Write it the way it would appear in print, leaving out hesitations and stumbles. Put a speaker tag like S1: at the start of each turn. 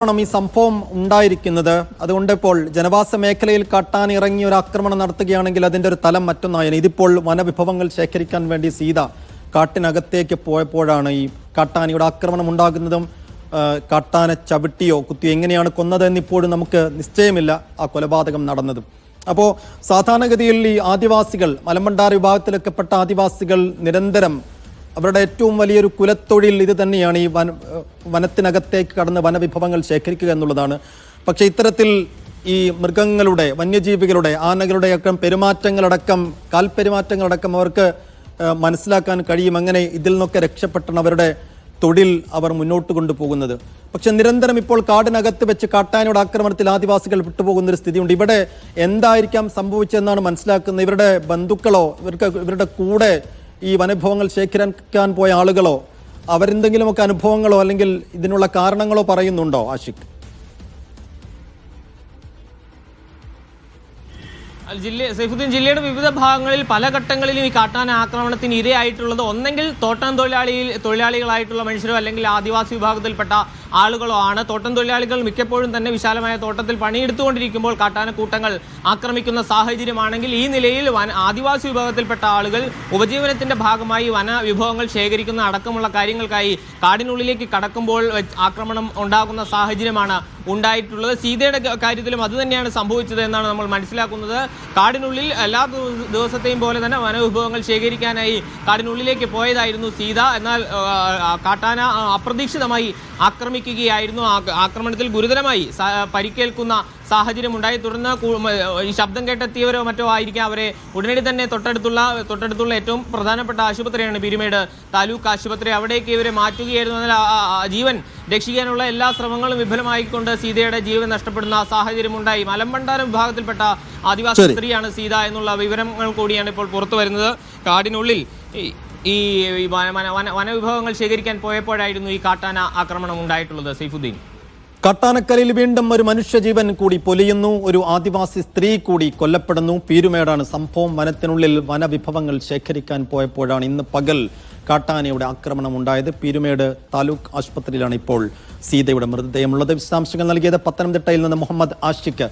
S1: ഈ സംഭവം ഉണ്ടായിരിക്കുന്നത്. അതുകൊണ്ട് ഇപ്പോൾ ജനവാസ മേഖലയിൽ കാട്ടാൻ ഇറങ്ങി ഒരു ആക്രമണം നടത്തുകയാണെങ്കിൽ അതിൻ്റെ ഒരു തലം മറ്റൊന്നായാണ്. ഇതിപ്പോൾ വനവിഭവങ്ങൾ ശേഖരിക്കാൻ വേണ്ടി സീത കാട്ടിനകത്തേക്ക് പോയപ്പോഴാണ് ഈ കാട്ടാനയുടെ ആക്രമണം ഉണ്ടാകുന്നതും കാട്ടാന ചവിട്ടിയോ കുത്തിയോ എങ്ങനെയാണ് കൊന്നതെന്ന് ഇപ്പോഴും നമുക്ക് നിശ്ചയമില്ല ആ കൊലപാതകം നടന്നതും. അപ്പോൾ സാധാരണഗതിയിൽ ഈ ആദിവാസികൾ, മലമ്പണ്ടാർ വിഭാഗത്തിലൊക്കെപ്പെട്ട ആദിവാസികൾ നിരന്തരം അവരുടെ ഏറ്റവും വലിയൊരു കുലത്തൊഴിൽ ഇത് തന്നെയാണ്, ഈ വനത്തിനകത്തേക്ക് കടന്ന് വനവിഭവങ്ങൾ ശേഖരിക്കുക എന്നുള്ളതാണ്. പക്ഷേ ഇത്തരത്തിൽ ഈ മൃഗങ്ങളുടെ, വന്യജീവികളുടെ, ആനകളുടെയൊക്കെ പെരുമാറ്റങ്ങളടക്കം, കാൽപ്പെരുമാറ്റങ്ങളടക്കം അവർക്ക് മനസ്സിലാക്കാൻ കഴിയും എങ്ങനെ ഇതിൽ നിന്നൊക്കെ രക്ഷപ്പെട്ടാണ് അവരുടെ തൊഴിൽ അവർ മുന്നോട്ട് കൊണ്ടുപോകുന്നത്. പക്ഷെ നിരന്തരം ഇപ്പോൾ കാടിനകത്ത് വെച്ച് കാട്ടാനയുടെ ആക്രമണത്തിൽ ആദിവാസികൾ വിട്ടുപോകുന്നൊരു സ്ഥിതിയുണ്ട്. ഇവിടെ എന്തായിരിക്കാം സംഭവിച്ചതെന്നാണ് മനസ്സിലാക്കുന്നത്. ഇവരുടെ ബന്ധുക്കളോ ഇവരുടെ കൂടെ ഈ വനവിഭവങ്ങൾ ശേഖരിക്കാൻ പോയ ആളുകളോ അവരെന്തെങ്കിലുമൊക്കെ അനുഭവങ്ങളോ അല്ലെങ്കിൽ ഇതിനുള്ള കാരണങ്ങളോ പറയുന്നുണ്ടോ ആഷിഖ്?
S2: സൈഫുദ്ദീൻ, ജില്ലയുടെ വിവിധ ഭാഗങ്ങളിൽ പല ഘട്ടങ്ങളിലും ഈ കാട്ടാന ആക്രമണത്തിന് ഇരയായിട്ടുള്ളത് ഒന്നെങ്കിൽ തോട്ടം തൊഴിലാളികളായിട്ടുള്ള മനുഷ്യരോ അല്ലെങ്കിൽ ആദിവാസി വിഭാഗത്തിൽപ്പെട്ട ആളുകളോ ആണ്. തോട്ടം തൊഴിലാളികൾ മിക്കപ്പോഴും തന്നെ വിശാലമായ തോട്ടത്തിൽ പണിയെടുത്തുകൊണ്ടിരിക്കുമ്പോൾ കാട്ടാന കൂട്ടങ്ങൾ ആക്രമിക്കുന്ന സാഹചര്യമാണെങ്കിൽ ഈ നിലയിൽ ആദിവാസി വിഭാഗത്തിൽപ്പെട്ട ആളുകൾ ഉപജീവനത്തിന്റെ ഭാഗമായി വന വിഭവങ്ങൾ ശേഖരിക്കുന്ന അടക്കമുള്ള കാര്യങ്ങൾക്കായി കാടിനുള്ളിലേക്ക് കടക്കുമ്പോൾ ആക്രമണം ഉണ്ടാകുന്ന സാഹചര്യമാണ് ഉണ്ടായിട്ടുള്ളത്. സീതയുടെ കാര്യത്തിലും അതുതന്നെയാണ് സംഭവിച്ചത് എന്നാണ് നമ്മൾ മനസ്സിലാക്കുന്നത്. കാടിനുള്ളിൽ എല്ലാ ദിവസത്തെയും പോലെ തന്നെ വനവിഭവങ്ങൾ ശേഖരിക്കാനായി കാടിനുള്ളിലേക്ക് പോയതായിരുന്നു സീത. എന്നാൽ കാട്ടാന അപ്രതീക്ഷിതമായി ആക്രമിക്കുകയായിരുന്നു. ആക്രമണത്തിൽ ഗുരുതരമായി പരിക്കേൽക്കുന്ന സാഹചര്യം ഉണ്ടായി. തുടർന്ന് ഈ ശബ്ദം കേട്ടെത്തിയവരോ മറ്റോ ആയിരിക്കാം അവരെ ഉടനടി തന്നെ തൊട്ടടുത്തുള്ള ഏറ്റവും പ്രധാനപ്പെട്ട ആശുപത്രിയാണ് പീരുമേട് താലൂക്ക് ആശുപത്രി. അവിടേക്ക് ഇവരെ മാറ്റുകയായിരുന്നു. എന്നാൽ ജീവൻ രക്ഷിക്കാനുള്ള എല്ലാ ശ്രമങ്ങളും വിഫലമായിക്കൊണ്ട് സീതയുടെ ജീവൻ നഷ്ടപ്പെടുന്ന സാഹചര്യം ഉണ്ടായി. മലമ്പണ്ടാരം വിഭാഗത്തിൽപ്പെട്ട ആദിവാസി സ്ത്രീയാണ് സീത എന്നുള്ള വിവരങ്ങൾ കൂടിയാണ് ഇപ്പോൾ പുറത്തു വരുന്നത്. കാടിനുള്ളിൽ ഈ വനവിഭവങ്ങൾ ശേഖരിക്കാൻ പോയപ്പോഴായിരുന്നു ഈ കാട്ടാന ആക്രമണം ഉണ്ടായിട്ടുള്ളത്. സൈഫുദ്ദീൻ,
S1: കാട്ടാനക്കരയിൽ വീണ്ടും ഒരു മനുഷ്യജീവൻ കൂടി പൊലിയുന്നു. ഒരു ആദിവാസി സ്ത്രീ കൂടി കൊല്ലപ്പെടുന്നു. പീരുമേടാണ് സംഭവം. വനത്തിനുള്ളിൽ വനവിഭവങ്ങൾ ശേഖരിക്കാൻ പോയപ്പോഴാണ് ഇന്ന് പകൽ കാട്ടാനയുടെ ആക്രമണം ഉണ്ടായത്. പീരുമേട് താലൂക്ക് ആശുപത്രിയിലാണ് ഇപ്പോൾ സീതയുടെ മൃതദേഹമുള്ളത്. വിശദാംശങ്ങൾ നൽകിയത് പത്തനംതിട്ടയിൽ നിന്ന് മുഹമ്മദ് ആഷിഖ്.